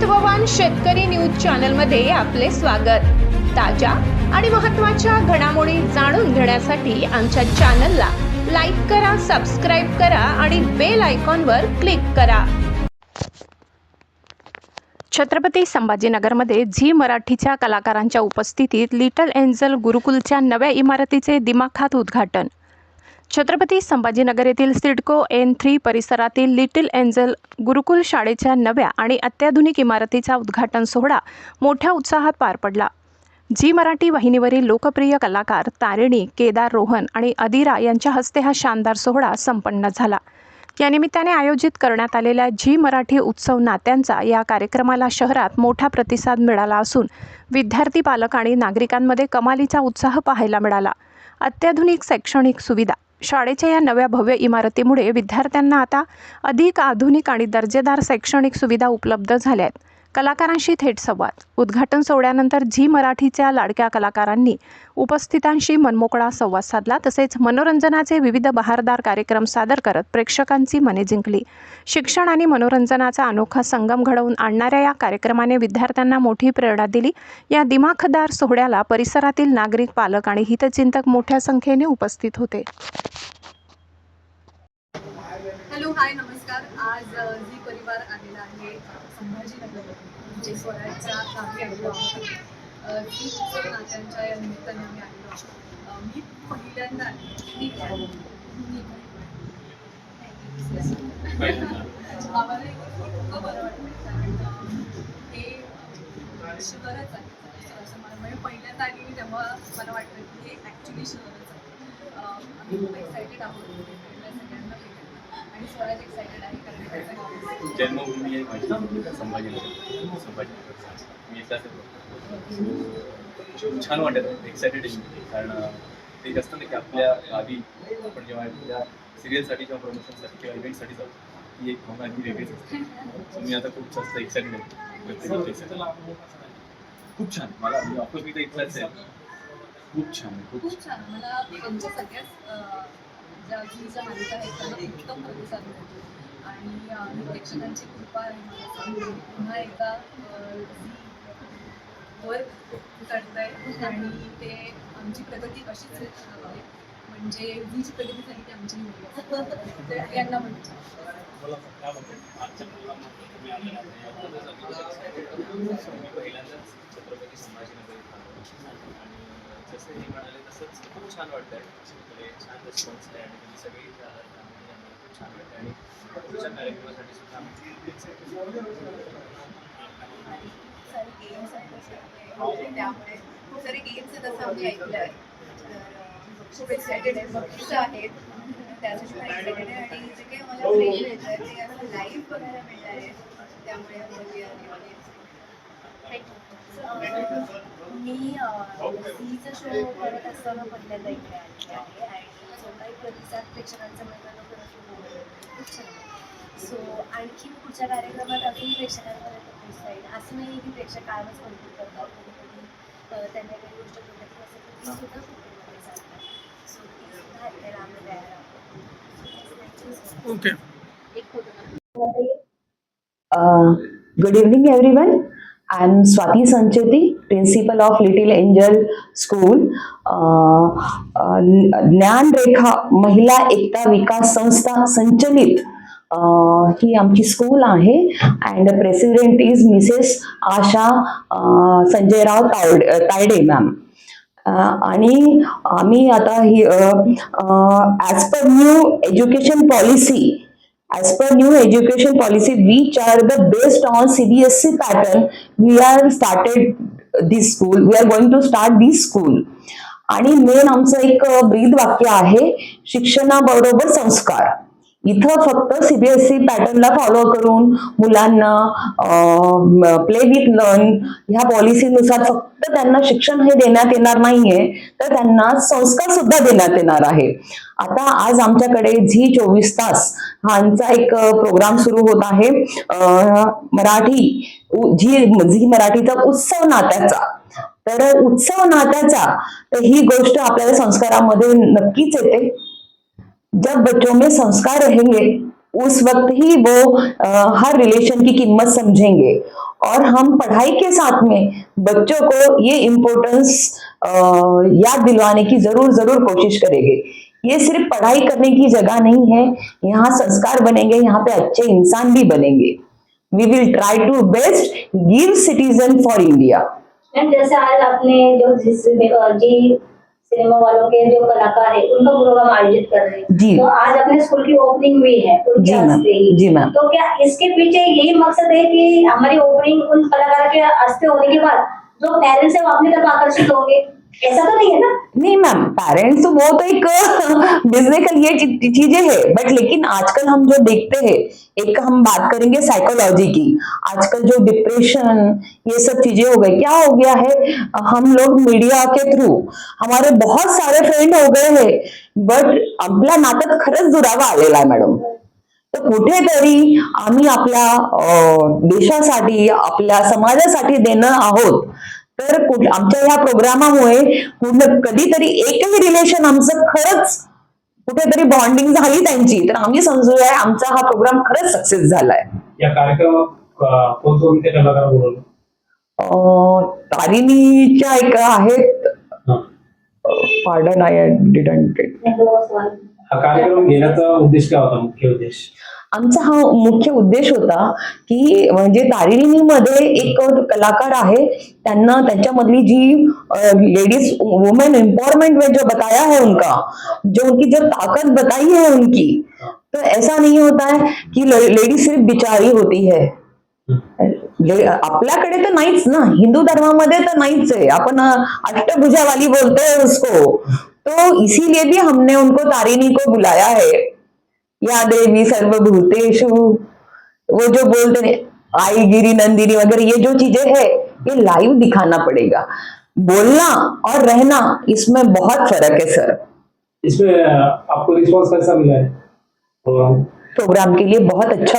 महत्त्ववान शेतकरी news channel मध्ये आपले स्वागत। ताज्या आणि महत्त्वाच्या घडामोडी जाणून घेण्यासाठी आमच्या चॅनलला लाईक करा, सबस्क्राइब करा आणि बेल आयकॉनवर क्लिक करा। छत्रपती संभाजीनगरमध्ये झी मराठीच्या कलाकारांच्या उपस्थितीत लिटल एंजल गुरुकुलच्या नव्या इमारतीचे दिमाखात उद्घाटन। छत्रपती संभाजीनगर येथील सिडको N3 परिसरातील लिटल एंजल गुरुकुल शाळेच्या नव्या आणि अत्याधुनिक इमारतीचा उद्घाटन सोहळा मोठ्या उत्साहात पार पडला। झी मराठी वाहिनीवरील लोकप्रिय कलाकार तारिणी, केदार रोहन आणि अदिरा यांच्या हस्ते हा शानदार सोहळा संपन्न झाला। या निमित्ताने आयोजित करण्यात आलेल्या झी मराठी उत्सव नात्यांचा या कार्यक्रमाला शहरात मोठा प्रतिसाद मिळाला असून विद्यार्थी, पालक आणि नागरिकांमध्ये कमालीचा उत्साह पाहायला मिळाला। अत्याधुनिक शैक्षणिक सुविधा शाळेच्या या नव्या भव्य इमारतीमुळे विद्यार्थ्यांना आता अधिक आधुनिक आणि दर्जेदार शैक्षणिक सुविधा उपलब्ध झाल्या आहेत। कलाकारांशी थेट संवाद। उद्घाटन सोहळ्यानंतर झी मराठीच्या लाडक्या कलाकारांनी उपस्थितांशी मनमोकळा संवाद साधला। तसेच मनोरंजनाचे विविध बहारदार कार्यक्रम सादर करत प्रेक्षकांची मने जिंकली। शिक्षण आणि मनोरंजनाचा अनोखा संगम घडवून आणणाऱ्या या कार्यक्रमाने विद्यार्थ्यांना मोठी प्रेरणा दिली। या दिमाखदार सोहळ्याला परिसरातील नागरिक, पालक आणि हितचिंतक मोठ्या संख्येने उपस्थित होते। हॅलो, हाय, नमस्कार। आज झी परिवार आलेला आहे संभाजीनगर म्हणजे स्वराजच्या गावी आलेलो आहोत। झी उत्सव नात्यांच्या या निमित्ताने आम्ही आलेलो आहोत। मी पहिल्यांदा आम्हाला इतकं बरं वाटतं कारण हे शहरच आहे असं मला म्हणजे पहिल्यांदा आली मी तेव्हा मला वाटतं की हे ॲक्च्युली शहरच आहे। आम्ही खूप एक्सायटेड आहोत सगळ्यांना आणि स्वराज एक्सायटेड आहे कारण जन्मभूमी आहे माझी संभाजीनगर मी इथलाच छान वाटत आहे, एक्सायटेड आहे कारण ते असतं ना की आपल्या गावी आपण जेव्हा आपल्या सिरियलसाठी किंवा प्रमोशनसाठी किंवा इव्हेंटसाठी जातो ही एक भावना अगदी वेगळीच असते। मी आता खूप जास्त एक्सायटेड आहे, खूप छान। मला ऑफकोर्स मी तर इथलाच आहे, खूप छान खूप छान। मला आमच्या सगळ्याच ज्या झीच्या मालिका आहेत त्यांना उत्तम प्रतिसाद मिळतो आणि प्रेक्षकांची कृपा आहे। पुन्हा एकदा वर चढतंय आणि ते आमची प्रगती अशीच आहे म्हणजे झीची प्रगती झाली की आमची होईल यांना म्हणजे पहिल्यांदाच छत्रपती संभाजीनगर जसं हे म्हणाले तसंच खूप छान वाटतंय। छान रिस्पॉन्स आहे आणि सगळी खूप छान वाटतं आणि पुढच्या कार्यक्रमासाठी सुद्धा त्यामुळे खूप सारे गेम्स आहेत असं आम्ही ऐकलं आहे। खूप एक्सायटेड आहे, बक्षिसं आहेत त्यासाठी पण एक्सायटेड आहे आणि जे काही मला फ्रेम मिळतं आहे ते असं लाईव्ह बघायला मिळणार आहे त्यामुळे मी झीचा शो करत असताना पहिल्यांदा इकडे आलेली आहे आणि जो काही प्रतिसाद प्रेक्षकांचा मिळताना खूप छान आहे। सो आणखी पुढच्या कार्यक्रमात अजून प्रेक्षकांपर्यंत पोहोचता येईल असं नाही की प्रेक्षक कायमच कौतुक करतात, कधी त्यांना काही गोष्ट बघितली असेल तर ती सुद्धा खूप प्रमाणे चालतात। सो ती सुद्धा ऐकायला आम्ही तयार आहोत। Okay, good evening everyone. I am Swati Sancheti, principal of Little Angel School. ज्ञान रेखा महिला एकता विकास संस्था संचलित ही आमची स्कूल आहे and president is missus Asha Sanjayrao Tayde ma'am. आणि आम्ही आता ही as per new education policy As per new education policy, which are the based on CBSE pattern, we are started this school. We are going to start this school. आणि main आमचं एक ब्रीद वाक्य आहे, शिक्षणाबरोबर संस्कार। इथं फक्त सीबीएसई पॅटर्नला फॉलो करून मुलांना प्ले विथ लर्न ह्या पॉलिसीनुसार फक्त त्यांना शिक्षण हे देण्यात येणार नाहीये, तर त्यांना संस्कार सुद्धा देण्यात येणार आहे। आता आज आमच्याकडे झी 24 तास हा आमचा एक प्रोग्राम सुरू होत आहे, झी मराठीचा उत्सव नात्याचा। तर उत्सव नात्याचा तर ही गोष्ट आपल्याला संस्कारामध्ये नक्कीच येते। जब बच्चों में संस्कार रहेंगे उस वक्त ही वो हर रिलेशन की कीमत समझेंगे और हम पढ़ाई के साथ में बच्चों को ये इम्पोर्टेंस याद दिलवाने की जरूर जरूर कोशिश करेंगे। ये सिर्फ पढ़ाई करने की जगह नहीं है, यहाँ संस्कार बनेंगे, यहाँ पे अच्छे इंसान भी बनेंगे। We will try to best give citizen for India. Ma'am जैसे आज आपने जो जी सिनेमा वालों के जो कलाकार है उनका प्रोग्राम आयोजित कर रहे हैं, जी। तो आज अपने स्कूल की ओपनिंग हुई है उनके जी मैम, हस्ते ही। जी मैम। तो क्या इसके पीछे यही मकसद है कि हमारी ओपनिंग उन कलाकार के हस्ते होने के बाद जो पेरेंट्स है वो अपनी तरफ आकर्षित होंगे, ऐसा तो नहीं है ना? नहीं मैम, पेरेंट्स तो वो तो एक बिजनेस ये चीजें है, बट लेकिन आजकल हम जो देखते हैं, एक हम बात करेंगे साइकोलॉजी की। आजकल जो डिप्रेशन ये सब चीजें हो गई, क्या हो गया है, हम लोग मीडिया के थ्रू हमारे बहुत सारे फ्रेंड हो गए हैं, बट आपला नातं खरंच दुरावा आलेला आहे मॅडम। तर कुठेतरी आम्ही आपल्या देशासाठी आपल्या समाजासाठी देणं आहोत, तर आमच्या ह्या प्रोग्रामामुळे कधीतरी एकही रिलेशन आमचं खरंच कुठेतरी बॉन्डिंग झाली त्यांची, तर आम्ही समजूया आमचा हा प्रोग्राम खरंच सक्सेस झालाय। या कार्यक्रमात कोणते कलाकार बोलवले? तारिणीच्या एक आहेत, पार्डन आय डिडंट। हा कार्यक्रम घेण्याचा उद्देश काय होता, मुख्य उद्देश? आमचा हा मुख्य उद्देश होता की म्हणजे तारिणीमध्ये एक कलाकार आहे, त्यांना त्यांच्यामधली जी लेडीज वुमेन एम्पावरमेंट में जो बताया है उनका, जो उनकी जो ताकत बताई है उनकी, तो ऐसा नहीं होता है कि लेडीज सिर्फ बिचारी होती है। आपल्याकडे तर नाहीच ना, हिंदू धर्मामध्ये तर नाहीच है, आपण अष्टभुजावाली बोलते हैं उसको, तो इसीलिए भी हमने उनको तारिणी को बुलाया है। या देवी सर्वभूतेषु, वो जो बोलते हैं आई गिरी नंदिनी वगैरह, ये जो चीजें है ये लाइव दिखाना पड़ेगा। बोलना और रहना इसमें बहुत फर्क है सर। इसमें आपको रिस्पॉन्स कैसा मिला है प्रोग्राम के लिए? बहुत अच्छा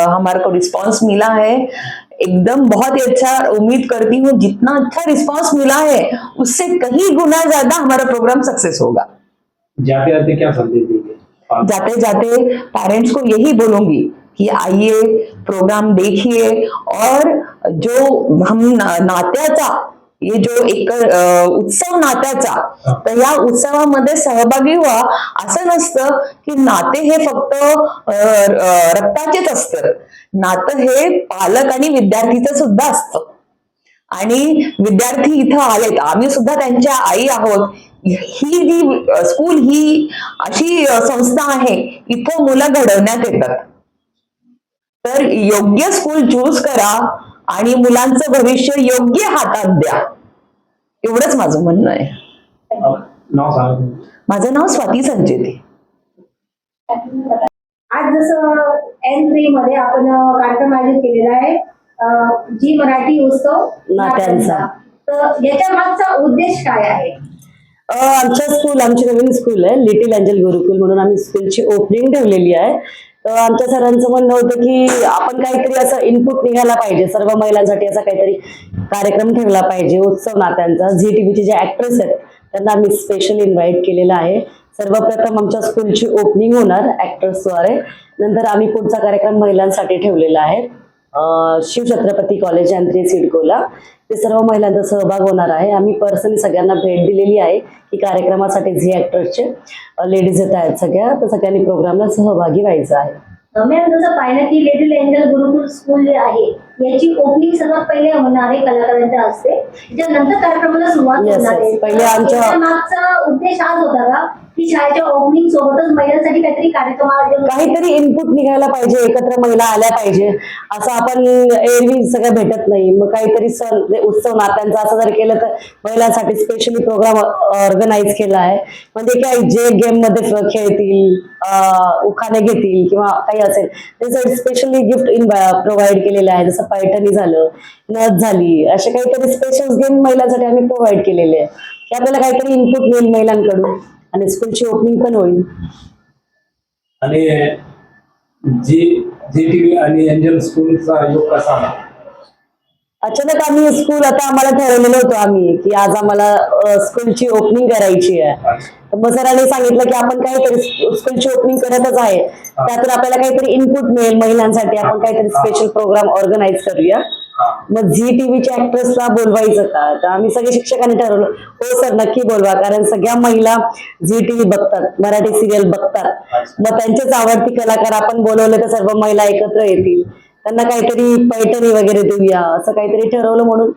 हमारे को रिस्पांस मिला है, एकदम बहुत ही अच्छा। उम्मीद करती हूँ जितना अच्छा रिस्पांस मिला है उससे कहीं गुना ज्यादा हमारा प्रोग्राम सक्सेस होगा। जाते जाते क्या संदेश देंगे? जाते जाते पेरेंट्स को यही बोलूंगी कि आइए, प्रोग्राम देखिए, और जो हम नात्याचा ये जो एक उत्सव नात्याचा, तर या उत्सवामध्ये सहभागी व्हा। असं नसतं की नाते हे फक्त रक्ताचेच असतं, नातं हे पालक आणि विद्यार्थीचं सुद्धा असतं। आणि विद्यार्थी इथं आलेत, आम्ही सुद्धा त्यांच्या आई आहोत। ही जी स्कूल ही अशी संस्था आहे, इथं मुलं घडवण्यात येतात, तर योग्य स्कूल चूज करा आणि मुलांचं भविष्य योग्य हातात द्या, एवढंच माझं म्हणणं आहे। नाव सांगा. माझं नाव स्वाती संचेती। आज जसं N3 मध्ये आपण कार्यक्रम आयोजित केलेला आहे, जी मराठी उत्सव नात्यांचा, तर याच्या मागचा उद्देश काय आहे? आमच्या स्कूल, आमची नवीन स्कूल आहे लिटिल एंजल गुरुकुल म्हणून, आम्ही स्कूलची ओपनिंग ठेवलेली आहे। तर आमच्या सरांचं म्हणणं होतं की आपण काहीतरी असं इनपुट निघायला पाहिजे, सर्व महिलांसाठी असा काहीतरी कार्यक्रम ठेवला पाहिजे उत्सव नात्यांचा। झी टीव्हीचे जे ऍक्ट्रेस आहेत त्यांना आम्ही स्पेशल इन्व्हाइट केलेलं आहे। सर्वप्रथम आमच्या स्कूलची ओपनिंग होणार ऍक्टर्सद्वारे, नंतर आम्ही पुढचा कार्यक्रम महिलांसाठी ठेवलेला आहे शिवछत्रपती कॉलेज N3 सिडकोला। ते सर्व महिलांचा सहभाग होणार आहे। आम्ही पर्सनली सगळ्यांना भेट दिलेली आहे की कार्यक्रमासाठी झी ऍक्टर्सचे लेडीज येत आहेत सगळ्या, तर सगळ्यांनी प्रोग्रामला सहभागी व्हायचं आहे। मॅम जसं पाहिलं की लिटिल एंजल गुरुकुल स्कूल जे आहे याची ओपनिंग सर्वात पहिले होणार आहे कलाकारांच्या हस्ते, त्यानंतर कार्यक्रमाला सुरुवात Yes, होणार आहे। yes. पहिले आमच्या- याच्या मागचा उद्देश हाच होता का की शाळेच्या ओपनिंग सोबतच महिलांसाठी काहीतरी कार्यक्रम आयोजन काहीतरी इनपुट निघायला पाहिजे, एकत्र महिला आल्या पाहिजे। असं आपण एरवी सगळं भेटत नाही, मग काहीतरी सण उत्सव नात्यांचा असं जर केलं तर महिलांसाठी स्पेशली प्रोग्राम ऑर्गनाईज केला आहे। म्हणजे काय, जे गेम मध्ये खेळतील, उखाणे घेतील किंवा काही असेल त्यासाठी स्पेशली गिफ्ट प्रोव्हाइड केलेले आहे, जसं पैठणी झालं, नथ झाली, असे काहीतरी स्पेशल गेम महिलांसाठी आम्ही प्रोव्हाइड केलेले आहे की आपल्याला काहीतरी इनपुट मिळेल महिलांकडून आणि स्कूलची ओपनिंग पण होईल। आणि जी टीव्ही आणि एंजल स्कूलचा योग कसा आला? अचानक आम्ही स्कूल, आता आम्हाला ठरवलेलं होतं आम्ही की आज आम्हाला स्कूलची ओपनिंग करायची आहे, तर मग सरांनी सांगितलं की आपण काहीतरी स्कूलची ओपनिंग करतच आहे, त्यातून आपल्याला काहीतरी इनपुट मिळेल महिलांसाठी, आपण काहीतरी स्पेशल प्रोग्राम ऑर्गनाईज करूया। मग झी टीव्हीच्या ऍक्ट्रेसला बोलवायचं का? तर आम्ही सगळे शिक्षकांनी ठरवलं हो सर नक्की बोलवा, कारण सगळ्या महिला झी टीव्ही बघतात, मराठी सिरियल बघतात. मग त्यांचेच आवडती कलाकार आपण बोलवले तर सर्व महिला एकत्र येतील, त्यांना काहीतरी पैठणी वगैरे देऊया असं काहीतरी ठरवलं. म्हणून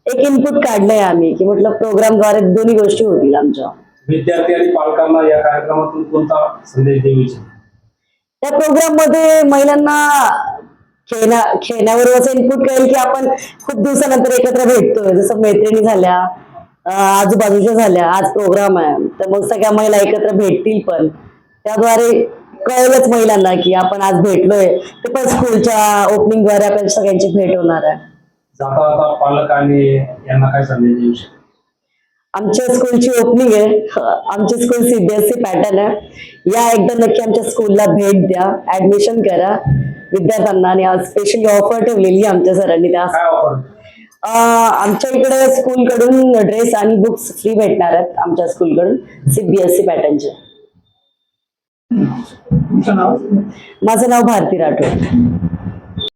एक इनपुट काढलंय आम्ही की म्हटलं प्रोग्रामद्वारे दोन्ही गोष्टी होतील आमच्या. विद्यार्थी आणि पालकांना या कार्यक्रमातून कोणता संदेश देऊ इच्छिता? त्या प्रोग्राम मध्ये महिलांना खेळण्यावर असं इनपुट कळेल की आपण खूप दिवसानंतर एकत्र भेटतोय, जसं मैत्रिणी झाल्या, आजूबाजूच्या झाल्या, आज प्रोग्राम आहे तर मग सगळ्या महिला एकत्र भेटतील. पण त्याद्वारे कळेलच महिलांना की आपण आज भेटलोय. ते पण स्कूलच्या ओपनिंगद्वारे आपल्याला सगळ्यांची भेट होणार आहे. जाता जाता पालक आणि यांना काय संदेश देऊ शकता? आमच्या स्कूलची ओपनिंग आहे. आमची स्कूल CBSE पॅटर्न आहे. या एकदा नक्की आमच्या स्कूलला भेट द्या, ऍडमिशन करा विद्यार्थ्यांना. आणि आज स्पेशली ऑफर ठेवलेली आहे आमच्या सरांनी. त्या काय ऑफर? आमच्या इकडे स्कूलकडून ड्रेस आणि बुक्स फ्री भेटणार आहेत आमच्या स्कूलकडून CBSE पॅटर्नचे. तुमचं नाव? माझं नाव भारती राठोड.